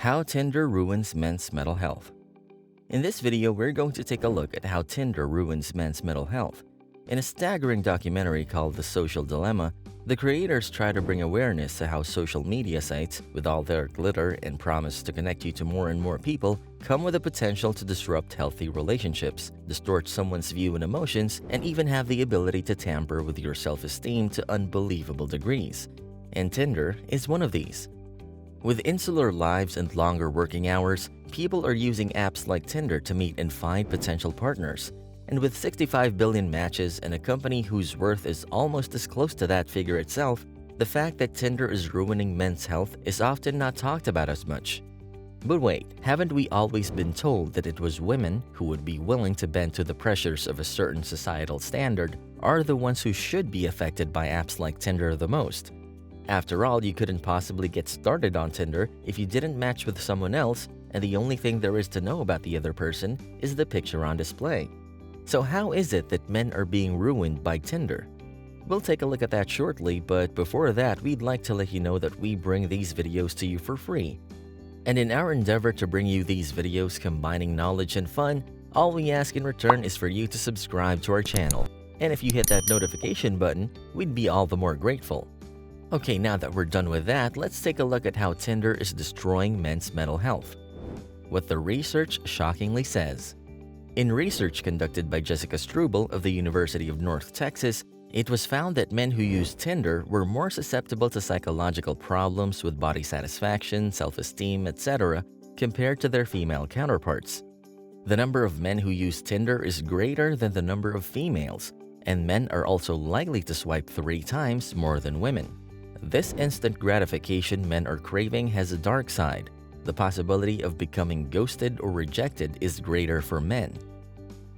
How Tinder ruins men's mental health. In this video, we're going to take a look at how Tinder ruins men's mental health. In a staggering documentary called The Social Dilemma, the creators try to bring awareness to how social media sites, with all their glitter and promise to connect you to more and more people, come with the potential to disrupt healthy relationships, distort someone's view and emotions, and even have the ability to tamper with your self-esteem to unbelievable degrees. And Tinder is one of these. With insular lives and longer working hours, people are using apps like Tinder to meet and find potential partners. And with 65 billion matches and a company whose worth is almost as close to that figure itself, the fact that Tinder is ruining men's health is often not talked about as much. But wait, haven't we always been told that it was women who would be willing to bend to the pressures of a certain societal standard are the ones who should be affected by apps like Tinder the most? After all, you couldn't possibly get started on Tinder if you didn't match with someone else, and the only thing there is to know about the other person is the picture on display. So how is it that men are being ruined by Tinder? We'll take a look at that shortly, but before that, we'd like to let you know that we bring these videos to you for free. And in our endeavor to bring you these videos combining knowledge and fun, all we ask in return is for you to subscribe to our channel. And if you hit that notification button, we'd be all the more grateful. Okay, now that we're done with that, let's take a look at how Tinder is destroying men's mental health. What the research shockingly says. In research conducted by Jessica Struble of the University of North Texas, it was found that men who used Tinder were more susceptible to psychological problems with body satisfaction, self-esteem, etc., compared to their female counterparts. The number of men who use Tinder is greater than the number of females, and men are also likely to swipe 3 times more than women. This instant gratification men are craving has a dark side. The possibility of becoming ghosted or rejected is greater for men.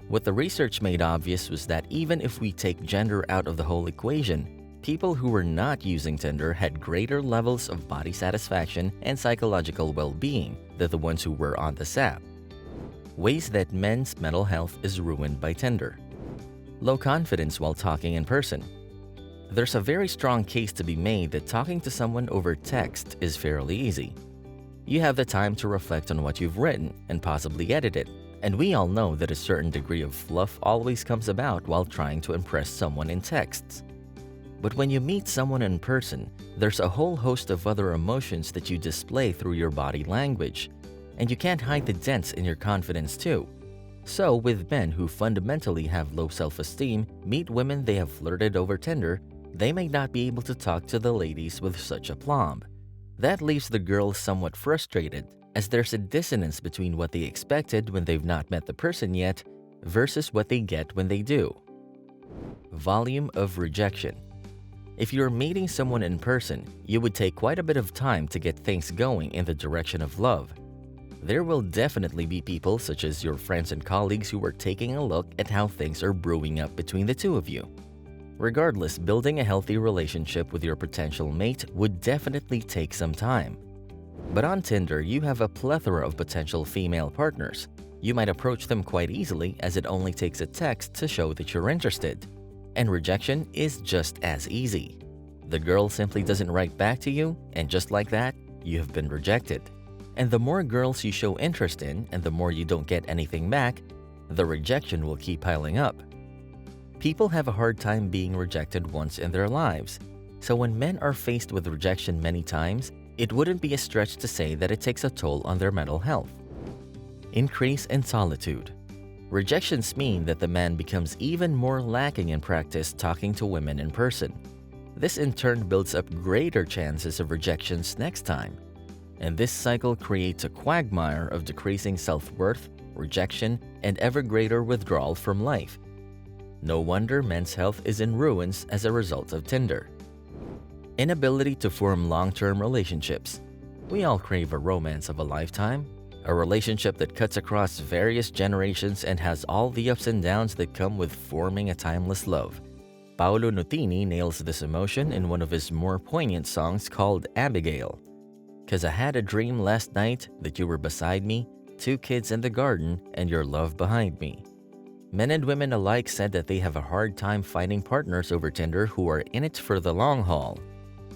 What the research made obvious was that even if we take gender out of the whole equation, people who were not using Tinder had greater levels of body satisfaction and psychological well-being than the ones who were on this app. Ways that men's mental health is ruined by Tinder. Low confidence while talking in person. There's a very strong case to be made that talking to someone over text is fairly easy. You have the time to reflect on what you've written and possibly edit it, and we all know that a certain degree of fluff always comes about while trying to impress someone in texts. But when you meet someone in person, there's a whole host of other emotions that you display through your body language, and you can't hide the dents in your confidence too. So with men who fundamentally have low self-esteem meet women they have flirted over Tinder, they may not be able to talk to the ladies with such aplomb. That leaves the girls somewhat frustrated, as there's a dissonance between what they expected when they've not met the person yet versus what they get when they do. Volume of rejection. If you're meeting someone in person, you would take quite a bit of time to get things going in the direction of love. There will definitely be people such as your friends and colleagues who are taking a look at how things are brewing up between the two of you. Regardless, building a healthy relationship with your potential mate would definitely take some time. But on Tinder, you have a plethora of potential female partners. You might approach them quite easily as it only takes a text to show that you're interested. And rejection is just as easy. The girl simply doesn't write back to you, and just like that, you have been rejected. And the more girls you show interest in and the more you don't get anything back, the rejection will keep piling up. People have a hard time being rejected once in their lives, so when men are faced with rejection many times, it wouldn't be a stretch to say that it takes a toll on their mental health. Increase in solitude. Rejections mean that the man becomes even more lacking in practice talking to women in person. This in turn builds up greater chances of rejections next time. And this cycle creates a quagmire of decreasing self-worth, rejection, and ever greater withdrawal from life. No wonder men's health is in ruins as a result of Tinder. Inability to form long-term relationships. We all crave a romance of a lifetime, a relationship that cuts across various generations and has all the ups and downs that come with forming a timeless love. Paolo Nutini nails this emotion in one of his more poignant songs called Abigail. "'Cause I had a dream last night that you were beside me, 2 kids in the garden, and your love behind me." Men and women alike said that they have a hard time finding partners over Tinder who are in it for the long haul.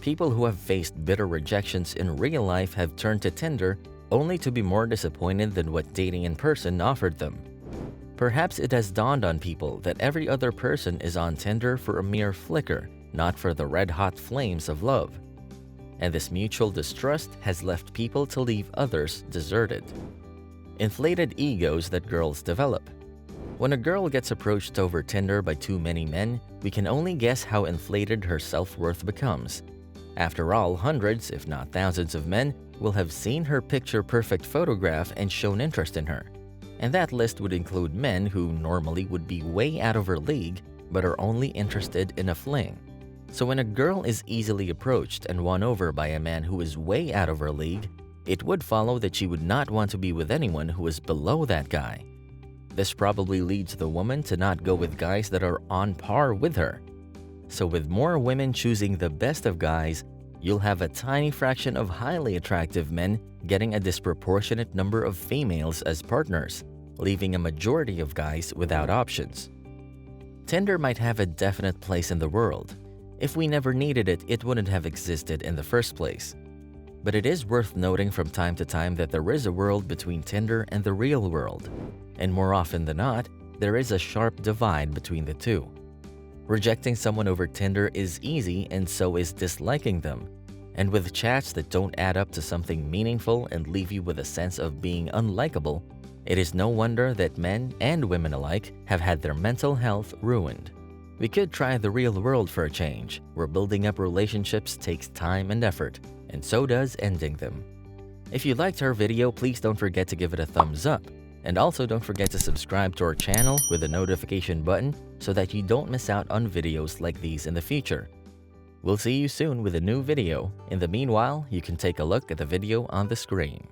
People who have faced bitter rejections in real life have turned to Tinder only to be more disappointed than what dating in person offered them. Perhaps it has dawned on people that every other person is on Tinder for a mere flicker, not for the red-hot flames of love. And this mutual distrust has left people to leave others deserted. Inflated egos that girls develop. When a girl gets approached over Tinder by too many men, we can only guess how inflated her self-worth becomes. After all, hundreds, if not thousands of men will have seen her picture-perfect photograph and shown interest in her. And that list would include men who normally would be way out of her league but are only interested in a fling. So when a girl is easily approached and won over by a man who is way out of her league, it would follow that she would not want to be with anyone who is below that guy. This probably leads the woman to not go with guys that are on par with her. So with more women choosing the best of guys, you'll have a tiny fraction of highly attractive men getting a disproportionate number of females as partners, leaving a majority of guys without options. Tinder might have a definite place in the world. If we never needed it, it wouldn't have existed in the first place. But it is worth noting from time to time that there is a world between Tinder and the real world. And more often than not, there is a sharp divide between the two. Rejecting someone over Tinder is easy, and so is disliking them. And with chats that don't add up to something meaningful and leave you with a sense of being unlikable, it is no wonder that men and women alike have had their mental health ruined. We could try the real world for a change, where building up relationships takes time and effort, and so does ending them. If you liked our video, please don't forget to give it a thumbs up. And also don't forget to subscribe to our channel with the notification button so that you don't miss out on videos like these in the future. We'll see you soon with a new video. In the meanwhile, you can take a look at the video on the screen.